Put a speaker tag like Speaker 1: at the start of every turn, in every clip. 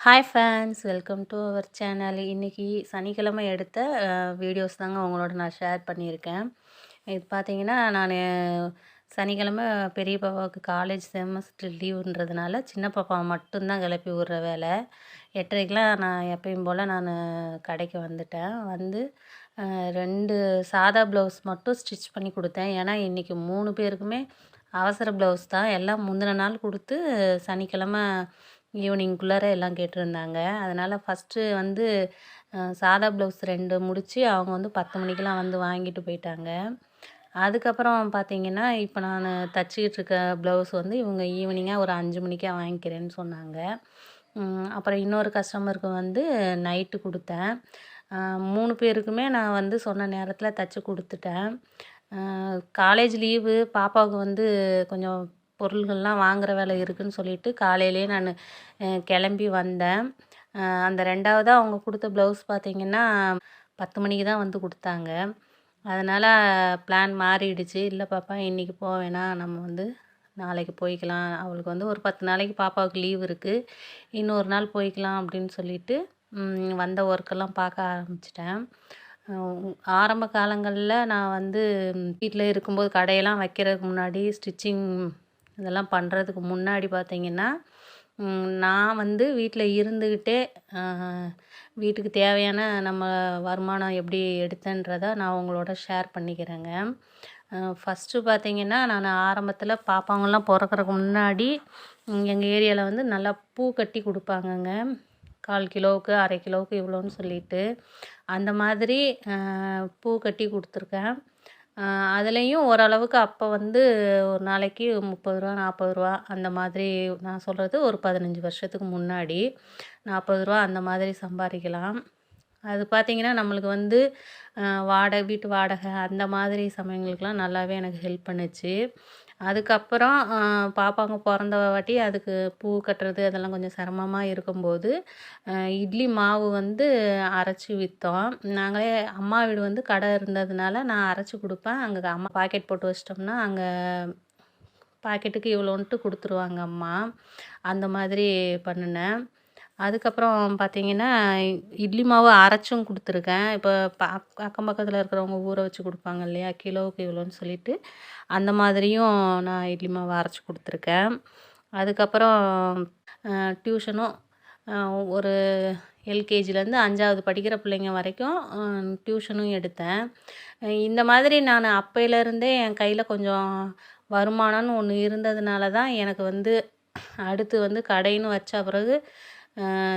Speaker 1: Hi friends, welcome to our channel. இன்றைக்கி சனிக்கிழமை எடுத்த வீடியோஸ் தாங்க உங்களோட நான் ஷேர் பண்ணியிருக்கேன். இது பார்த்தீங்கன்னா, நான் சனிக்கிழமை பெரிய பாப்பாவுக்கு காலேஜ் செமஸ்டர் லீவுன்றதுனால சின்ன பாப்பாவை மட்டும்தான் கிளப்பி விட்ற வேலை. 8:30க்கெலாம் நான் எப்பயும் போல் நான் கடைக்கு வந்துட்டேன். வந்து 2 சாதா ப்ளவுஸ் மட்டும் ஸ்டிச் பண்ணி கொடுத்தேன். ஏன்னா இன்றைக்கி 3 பேருக்குமே அவசர ப்ளவுஸ் தான். எல்லாம் முந்தின நாள் கொடுத்து சனிக்கிழமை ஈவினிங்குள்ளார எல்லாம் கேட்டிருந்தாங்க. அதனால் ஃபஸ்ட்டு வந்து சாதா ப்ளவுஸ் 2 முடித்து அவங்க வந்து 10 மணிக்கெலாம் வந்து வாங்கிட்டு போயிட்டாங்க. அதுக்கப்புறம் பார்த்திங்கன்னா, இப்போ நான் தச்சிக்கிட்டு இருக்க ப்ளவுஸ் வந்து இவங்க ஈவினிங்காக ஒரு 5 மணிக்கே வாங்கிக்கிறேன்னு சொன்னாங்க. அப்புறம் இன்னொரு கஸ்டமருக்கு வந்து நைட்டு கொடுத்தேன். 3 பேருக்குமே நான் வந்து சொன்ன நேரத்தில் தச்சு கொடுத்துட்டேன். காலேஜ் லீவு பாப்பாவுக்கு வந்து கொஞ்சம் பொருள்கள்லாம் வாங்குகிற வேலை இருக்குதுன்னு சொல்லிட்டு காலையிலேயே நான் கிளம்பி வந்தேன். அந்த 2வதாக அவங்க கொடுத்த ப்ளவுஸ் பார்த்திங்கன்னா 10 மணிக்கு தான் வந்து கொடுத்தாங்க. அதனால் பிளான் மாறிடுச்சு. இல்லை பாப்பா இன்றைக்கி போக வேணாம், நம்ம வந்து நாளைக்கு போய்க்கலாம். அவளுக்கு வந்து ஒரு 10 நாளைக்கு பாப்பாவுக்கு லீவ் இருக்குது, இன்னொரு நாள் போய்க்கலாம் அப்படின்னு சொல்லிட்டு வந்த ஒர்க்கெல்லாம் பார்க்க ஆரம்பிச்சிட்டேன். ஆரம்ப காலங்களில் நான் வந்து வீட்டில் இருக்கும்போது கடையெல்லாம் வைக்கிறதுக்கு முன்னாடி ஸ்டிச்சிங் இதெல்லாம் பண்ணுறதுக்கு முன்னாடி பார்த்திங்கன்னா, நான் வந்து வீட்டில் இருந்துக்கிட்டே வீட்டுக்கு தேவையான நம்ம வருமானம் எப்படி எடுத்தேன்றதை நான் உங்களோட ஷேர் பண்ணிக்கிறேங்க. ஃபஸ்ட்டு பார்த்திங்கன்னா, நான் ஆரம்பத்தில் பாப்பாங்கள்லாம் பிறக்கறதுக்கு முன்னாடி எங்கள் ஏரியாவில் வந்து நல்லா பூ கட்டி கொடுப்பாங்கங்க. 1/4 கிலோவுக்கு 1/2 கிலோவுக்கு இவ்வளோன்னு சொல்லிட்டு அந்த மாதிரி பூ கட்டி கொடுத்துருக்கேன். அதுலேயும் ஓரளவுக்கு அப்போ வந்து ஒரு நாளைக்கு ரூ. 30 ரூ. 40 அந்த மாதிரி. நான் சொல்கிறது ஒரு 15 வருஷத்துக்கு முன்னாடி ரூ. 40 அந்த மாதிரி சம்பாதிக்கலாம். அது பார்த்திங்கன்னா நம்மளுக்கு வந்து வீட்டு வாடகை அந்த மாதிரி சமயங்களுக்கெலாம் நல்லாவே எனக்கு ஹெல்ப் பண்ணுச்சு. அதுக்கப்புறம் பாப்பாங்க பிறந்த வாட்டி அதுக்கு பூ கட்டுறது அதெல்லாம் கொஞ்சம் சிரமமாக இருக்கும்போது இட்லி மாவு வந்து அரைச்சி விற்றோம். நாங்களே அம்மா வீடு வந்து கடை இருந்ததுனால நான் அரைச்சி கொடுப்பேன். அங்கே அம்மா பாக்கெட் போட்டு வச்சிட்டோம்னா அங்கே பாக்கெட்டுக்கு இவ்வளோன்ட்டு கொடுத்துருவாங்க அம்மா. அந்த மாதிரி பண்ணினேன். அதுக்கப்புறம் பார்த்திங்கன்னா, இட்லி மாவு அரைச்சும் கொடுத்துருக்கேன். இப்போ அக்கம் பக்கத்தில் இருக்கிறவங்க ஊற வச்சு கொடுப்பாங்க இல்லையா, கிலோவுக்கு இவ்வளோன்னு சொல்லிட்டு அந்த மாதிரியும் நான் இட்லி மாவு அரைச்சி கொடுத்துருக்கேன். அதுக்கப்புறம் டியூஷனும் ஒரு எல்கேஜிலேருந்து 5வது படிக்கிற பிள்ளைங்க வரைக்கும் டியூஷனும் எடுத்தேன். இந்த மாதிரி நான் அப்பையிலேருந்தே என் கையில் கொஞ்சம் வருமானம்னு ஒன்று இருந்ததுனால தான் எனக்கு வந்து அடுத்து வந்து கடைன்னு வச்ச பிறகு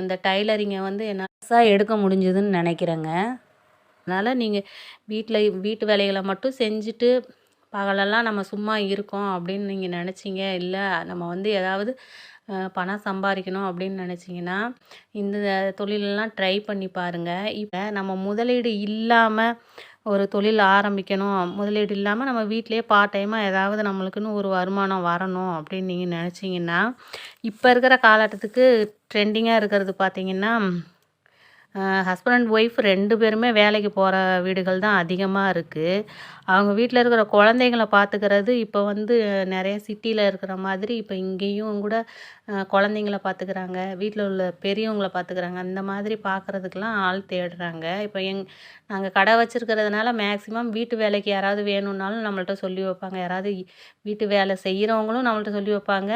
Speaker 1: இந்த டைலரிங்கை வந்து என்னால் எடுக்க முடிஞ்சதுன்னு நினைக்கிறேங்க. அதனால் நீங்கள் வீட்டு வேலைகளை மட்டும் செஞ்சுட்டு பகலெல்லாம் நம்ம சும்மா இருக்கோம் அப்படின்னு நீங்கள் நினச்சிங்க, இல்லை நம்ம வந்து ஏதாவது பணம் சம்பாதிக்கணும் அப்படின்னு நினச்சிங்கன்னா இந்த தொழிலெல்லாம் ட்ரை பண்ணி பாருங்கள். இப்போ நம்ம முதலீடு இல்லாமல் ஒரு தொழில் ஆரம்பிக்கணும், முதலீடு இல்லாமல் நம்ம வீட்டிலேயே பார்ட் டைமாக ஏதாவது நம்மளுக்குன்னு ஒரு வருமானம் வரணும் அப்படின்னு நீங்கள் நினச்சிங்கன்னா, இப்போ இருக்கிற காலகட்டத்துக்கு ட்ரெண்டிங்காக இருக்கிறது பார்த்திங்கன்னா, ஹஸ்பண்ட் அண்ட் ஒய்ஃப் 2 பேருமே வேலைக்கு போகிற வீடுகள் தான் அதிகமாக இருக்குது. அவங்க வீட்டில் இருக்கிற குழந்தைங்கள பார்த்துக்கிறது இப்போ வந்து நிறைய சிட்டியில் இருக்கிற மாதிரி இப்போ இங்கேயும் கூட குழந்தைங்கள பார்த்துக்கிறாங்க, வீட்டில் உள்ள பெரியவங்கள பார்த்துக்கிறாங்க. அந்த மாதிரி பார்க்குறதுக்கெலாம் ஆள் தேடுறாங்க. இப்போ நாங்கள் கடை வச்சுருக்கிறதுனால மேக்ஸிமம் வீட்டு வேலைக்கு யாராவது வேணும்னாலும் நம்மள்ட்ட சொல்லி வைப்பாங்க. யாராவது வீட்டு வேலை செய்கிறவங்களும் நம்மள்ட்ட சொல்லி வைப்பாங்க,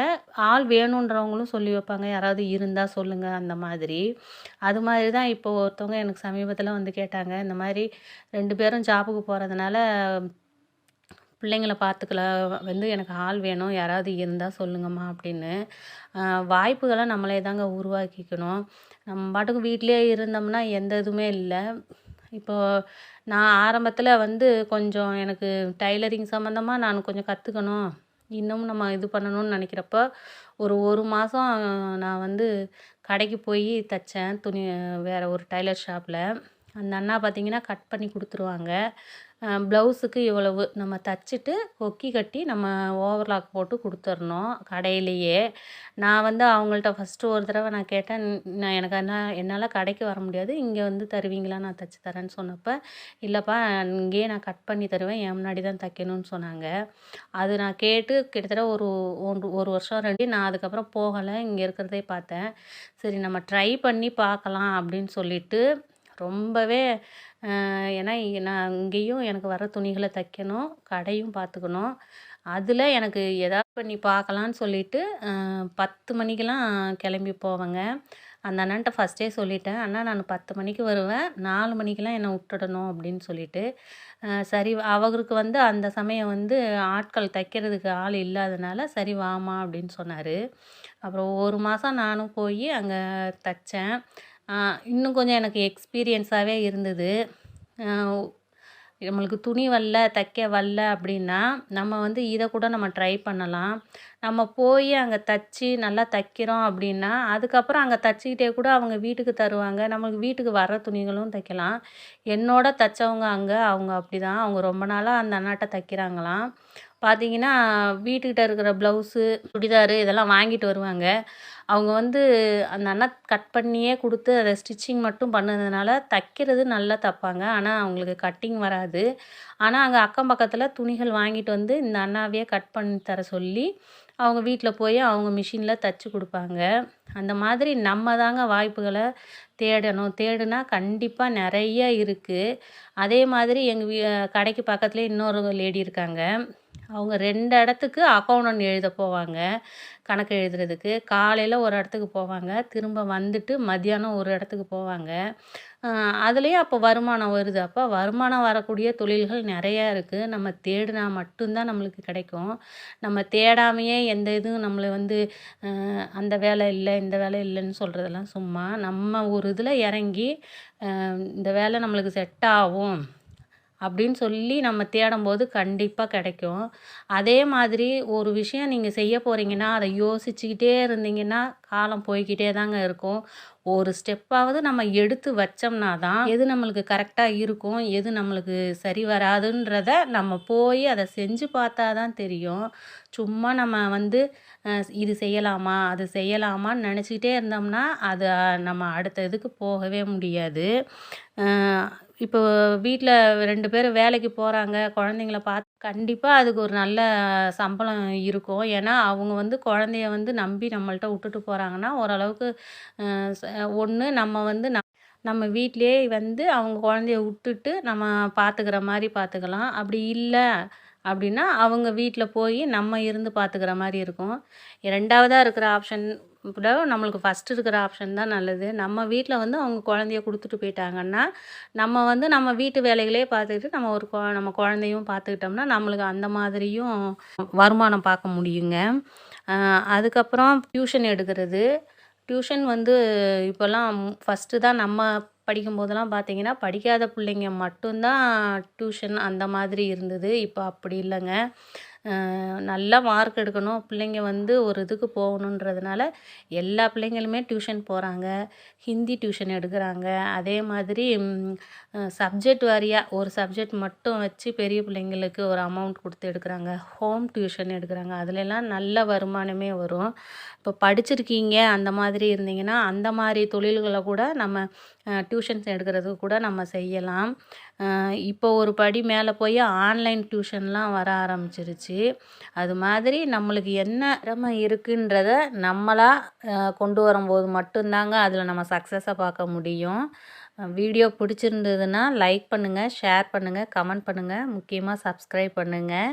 Speaker 1: ஆள் வேணுன்றவங்களும் சொல்லி வைப்பாங்க, யாராவது இருந்தால் சொல்லுங்கள் அந்த மாதிரி. அது மாதிரி தான் இப்போ ஒருத்தவங்க எனக்கு சமீபத்தில் வந்து கேட்டாங்க, இந்த மாதிரி 2 பேரும் ஜாபுக்கு போகிறதுனால பிள்ளைங்கள பார்த்துக்கல வந்து எனக்கு ஆள் வேணும், யாராவது இருந்தால் சொல்லுங்கம்மா அப்படின்னு. வாய்ப்புகளை நம்மளே தாங்க உருவாக்கிக்கணும். நம்ம பாட்டுக்கு வீட்டிலே இருந்தோம்னா எந்த இதுவுமே இல்லை. இப்போது நான் ஆரம்பத்தில் வந்து கொஞ்சம் எனக்கு டைலரிங் சம்மந்தமாக நான் கொஞ்சம் கற்றுக்கணும், இன்னமும் நம்ம இது பண்ணணும்னு நினைக்கிறப்ப ஒரு மாதம் நான் வந்து கடைக்கு போய் தைச்சேன் துணி, வேறு ஒரு டைலர் ஷாப்பில். அந்த அண்ணா பார்த்திங்கன்னா கட் பண்ணி கொடுத்துருவாங்க. ப்ளவுஸுக்கு இவ்வளவு நம்ம தச்சுட்டு கொக்கி கட்டி நம்ம ஓவர்லாக் போட்டு கொடுத்துர்ணும் கடையிலேயே. நான் வந்து அவங்கள்ட்ட ஃபஸ்ட்டு ஒரு தடவை நான் கேட்டேன், நான் எனக்கு என்னால் கடைக்கு வர முடியாது, இங்கே வந்து தருவீங்களா, நான் தச்சு தரேன்னு சொன்னப்போ, இல்லைப்பா இங்கேயே நான் கட் பண்ணி தருவேன், என் முன்னாடி தான் தைக்கணும்னு சொன்னாங்க. அது நான் கேட்டு கிட்டத்தட்ட ஒரு வருஷம் 2 நான் அதுக்கப்புறம் போகலை, இங்கே இருக்கிறதே பார்த்தேன். சரி நம்ம ட்ரை பண்ணி பார்க்கலாம் அப்படின்னு சொல்லிட்டு ரொம்பவே ஏன்னா நான் இங்கேயும் எனக்கு வர துணிகளை தைக்கணும், கடையும் பார்த்துக்கணும். அதில் எனக்கு எதாவது பண்ணி பார்க்கலான்னு சொல்லிட்டு 10 மணிக்கெலாம் கிளம்பி போவேங்க. அந்த அண்ணன்ட்ட ஃபஸ்ட்டே சொல்லிட்டேன், அண்ணா நான் 10 மணிக்கு வருவேன், 4 மணிக்கெலாம் என்னை விட்டுடணும் அப்படின்னு சொல்லிட்டு. சரி அவருக்கு வந்து அந்த சமயம் வந்து ஆட்கள் தைக்கிறதுக்கு ஆள் இல்லாதனால சரி வாம்மா அப்படின்னு சொன்னார். அப்புறம் 1 மாதம் நானும் போய் அங்கே தைச்சேன். இன்னும் கொஞ்சம் எனக்கு எக்ஸ்பீரியன்ஸாகவே இருந்தது. நம்மளுக்கு துணி வரல, தைக்க வரல அப்படின்னா நம்ம வந்து இதை கூட நம்ம ட்ரை பண்ணலாம். நம்ம போய் அங்கே தச்சு நல்லா தைக்கிறோம் அப்படின்னா அதுக்கப்புறம் அங்கே தச்சுக்கிட்டே கூட அவங்க வீட்டுக்கு தருவாங்க. நம்மளுக்கு வீட்டுக்கு வர துணிகளும் தைக்கலாம். என்னோட தைச்சவங்க அவங்க அப்படி தான். அவங்க ரொம்ப நாளாக அந்த அண்ணாட்ட தைக்கிறாங்களாம். பார்த்தீங்கன்னா வீட்டுக்கிட்ட இருக்கிற ப்ளவுஸு, சுடிதாரு இதெல்லாம் வாங்கிட்டு வருவாங்க. அவங்க வந்து அந்த அண்ணா கட் பண்ணியே கொடுத்து அதை ஸ்டிச்சிங் மட்டும் பண்ணதுனால தைக்கிறது நல்லா தைப்பாங்க. ஆனால் அவங்களுக்கு கட்டிங் வராது. ஆனால் அங்கே அக்கம் பக்கத்தில் துணிகள் வாங்கிட்டு வந்து இந்த அண்ணாவையே கட் பண்ணி தர சொல்லி அவங்க வீட்டில் போய் அவங்க மிஷினில் தைச்சி கொடுப்பாங்க. அந்த மாதிரி நம்ம தாங்க வாய்ப்புகளை தேடணும். தேடுனா கண்டிப்பாக நிறைய இருக்குது. அதே மாதிரி எங்கள் கடைக்கு பக்கத்துலேயே இன்னொரு லேடி இருக்காங்க. அவங்க 2 இடத்துக்கு அக்கௌண்டன்ட் எழுத போவாங்க, கணக்கு எழுதுறதுக்கு. காலையில் ஒரு இடத்துக்கு போவாங்க, திரும்ப வந்துட்டு மத்தியானம் ஒரு இடத்துக்கு போவாங்க. அதுலேயும் அப்போ வருமானம் வருது. அப்போ வருமானம் வரக்கூடிய தொழில்கள் நிறையா இருக்குது. நம்ம தேடினா மட்டும்தான் நம்மளுக்கு கிடைக்கும். நம்ம தேடாமையே எந்த இதுவும் நம்மளை வந்து அந்த வேலை இல்லை, இந்த வேலை இல்லைன்னு சொல்கிறதெல்லாம் சும்மா. நம்ம ஒரு இதில் இறங்கி இந்த வேலை நம்மளுக்கு செட் ஆகும் அப்படின்னு சொல்லி நம்ம தேடும்போது கண்டிப்பாக கிடைக்கும். அதே மாதிரி ஒரு விஷயம் நீங்கள் செய்ய போகிறீங்கன்னா அதை யோசிச்சுக்கிட்டே இருந்தீங்கன்னா காலம் போய்க்கிட்டே தாங்க இருக்கும். ஒரு ஸ்டெப்பாவது நம்ம எடுத்து வச்சோம்னா தான் எது நம்மளுக்கு கரெக்டாக இருக்கும், எது நம்மளுக்கு சரி வராதுன்றத நம்ம போய் அதை செஞ்சு பார்த்தா தான் தெரியும். சும்மா நம்ம வந்து இது செய்யலாமா, அது செய்யலாமான்னு நினச்சிக்கிட்டே இருந்தோம்னா அது நம்ம அடுத்த இதுக்கு போகவே முடியாது. இப்போ வீட்டில் 2 பேர் வேலைக்கு போகிறாங்க, குழந்தைங்கள பார்த்து கண்டிப்பாக அதுக்கு ஒரு நல்ல சம்பளம் இருக்கும். ஏன்னா அவங்க வந்து குழந்தைய வந்து நம்பி நம்மள்ட்ட விட்டுட்டு போகிறாங்கன்னா ஓரளவுக்கு ஒன்று நம்ம வந்து நம்ம வீட்டிலேயே வந்து அவங்க குழந்தைய விட்டுட்டு நம்ம பார்த்துக்கிற மாதிரி பார்த்துக்கலாம். அப்படி இல்லை அப்படின்னா அவங்க வீட்டில் போய் நம்ம இருந்து பார்த்துக்கிற மாதிரி இருக்கும். 2வதாக இருக்கிற ஆப்ஷன் விட நம்மளுக்கு ஃபஸ்ட்டு இருக்கிற ஆப்ஷன் தான் நல்லது. நம்ம வீட்டில் வந்து அவங்க குழந்தைய கொடுத்துட்டு போயிட்டாங்கன்னா நம்ம வந்து நம்ம வீட்டு வேலைகளே பார்த்துக்கிட்டு நம்ம நம்ம குழந்தையும் பார்த்துக்கிட்டோம்னா நம்மளுக்கு அந்த மாதிரியும் வருமானம் பார்க்க முடியுங்க. அதுக்கப்புறம் டியூஷன் எடுக்கிறது. டியூஷன் வந்து இப்போல்லாம் ஃபஸ்ட்டு தான் நம்ம படிக்கும்போதெல்லாம் பார்த்தீங்கன்னா படிக்காத பிள்ளைங்க மட்டும்தான் டியூஷன் அந்த மாதிரி இருந்தது. இப்போ அப்படி இல்லைங்க. நல்லா மார்க் எடுக்கணும், பிள்ளைங்க வந்து ஒரு இதுக்கு போகணுன்றதுனால எல்லா பிள்ளைங்களுமே டியூஷன் போகிறாங்க. ஹிந்தி டியூஷன் எடுக்கிறாங்க. அதே மாதிரி சப்ஜெக்ட் வாரியாக ஒரு சப்ஜெக்ட் மட்டும் வச்சு பெரிய பிள்ளைங்களுக்கு ஒரு அமௌண்ட் கொடுத்து எடுக்கிறாங்க. ஹோம் டியூஷன் எடுக்கிறாங்க. அதுலெல்லாம் நல்ல வருமானமே வரும். இப்போ படிச்சிருக்கீங்க அந்த மாதிரி இருந்தீங்கன்னா அந்த மாதிரி தொழில்களை கூட நம்ம டியூஷன்ஸ் எடுக்கிறதுக்கு கூட நம்ம செய்யலாம். இப்போ ஒரு படி மேலே போய் ஆன்லைன் டியூஷன்லாம் வர ஆரம்பிச்சிருச்சு. அது மாதிரி நம்மளுக்கு என்ன திறமை இருக்குன்றத நம்மளாக கொண்டு வரும்போது மட்டும்தாங்க அதில் நம்ம சக்ஸஸை பார்க்க முடியும். வீடியோ பிடிச்சிருந்ததுன்னா லைக் பண்ணுங்கள், ஷேர் பண்ணுங்கள், கமெண்ட் பண்ணுங்கள், முக்கியமாக சப்ஸ்கிரைப் பண்ணுங்கள்.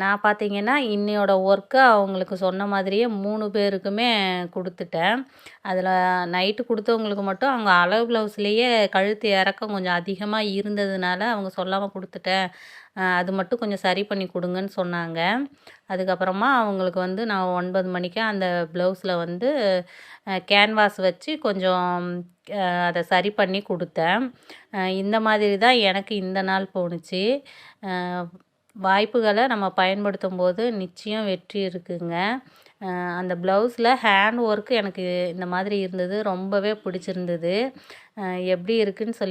Speaker 1: நான் பார்த்தீங்கன்னா இன்னையோட ஒர்க்கை அவங்களுக்கு சொன்ன மாதிரியே 3 பேருக்குமே கொடுத்துட்டேன். அதில் நைட்டு கொடுத்தவங்களுக்கு மட்டும் அவங்க அளவு ப்ளவுஸ்லேயே கழுத்து இறக்கம் கொஞ்சம் அதிகமாக இருந்ததுனால அவங்க சொல்லாமல் கொடுத்துட்டேன், அது மட்டும் கொஞ்சம் சரி பண்ணி கொடுங்கன்னு சொன்னாங்க. அதுக்கப்புறமா அவங்களுக்கு வந்து நான் 9 மணிக்கு அந்த ப்ளவுஸில் வந்து கேன்வாஸ் வச்சு கொஞ்சம் அதை சரி பண்ணி கொடுத்தேன். இந்த மாதிரி தான் எனக்கு இந்த நாள் போணுச்சு. வாய்ப்புகளை நம்ம பயன்படுத்தும் போது நிச்சயம் வெற்றி இருக்குங்க. அந்த ப்ளவுஸில் ஹேண்ட் ஒர்க்கு எனக்கு இந்த மாதிரி இருந்தது, ரொம்பவே பிடிச்சிருந்தது. எப்படி இருக்குன்னு சொல்லி